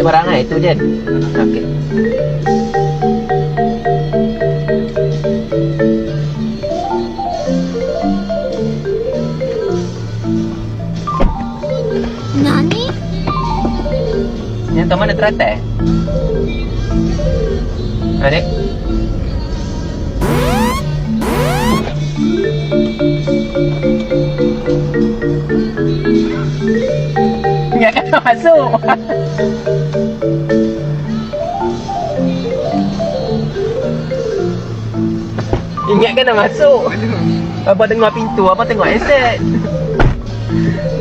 ada barang itu je. Okey. Nani? Yang tahu mana teratai? Adik? Ingat kena masuk. Ingat kena masuk. Abang tengok pintu, abang tengok aset.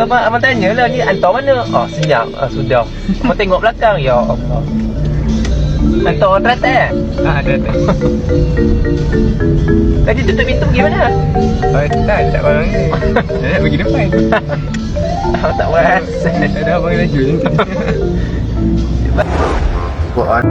Abang tanya lah, ni hantar mana? Oh, senyap. Sudah. Abang tengok belakang. Ya Allah. Hantar orang teratai? Teratai. Tadi tutup pintu pergi mana? Tak barang ni. Saya nak pergi depan. Abang tak perasan. Ada abang laju je. Quran.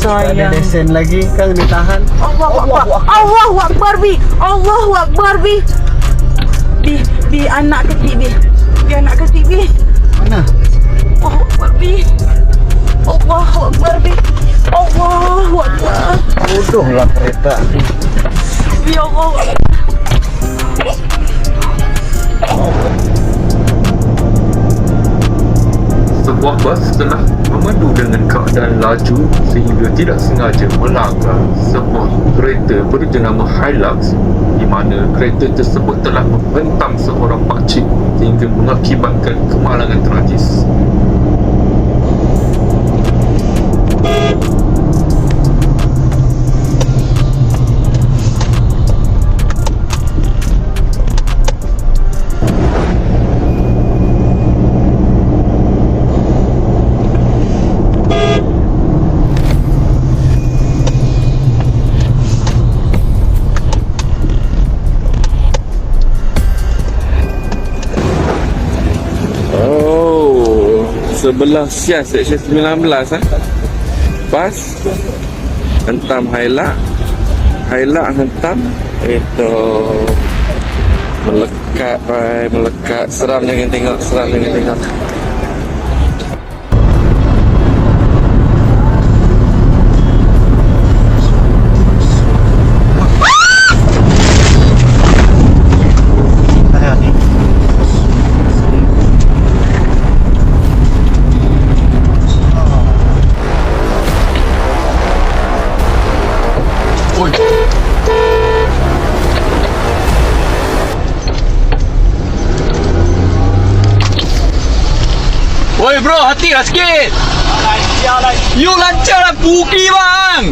sayang. Lesen lagi Kang ditahan. Allahu Akbar bi. Allahu Akbar bi. Bi anak kecil bi. Bi anak kecil bi. Mana? Allahu Akbar bi. Allahu Akbar bi. Allahu Akbar. Bodoh lah kereta. Bi Allahu Akbar. Sebuah bas telah memandu dengan keadaan laju sehingga tidak sengaja melanggar sebuah kereta berjenama Hilux, di mana kereta tersebut telah menghentam seorang pakcik sehingga mengakibatkan kemalangan tragis. Sebelah Sia seksyen 19 Bas hentam Hilux hentam itu melekat seram jangan tengok Woi bro, hati lah sikit. You lancar lah buki bang.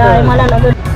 Dah malam nak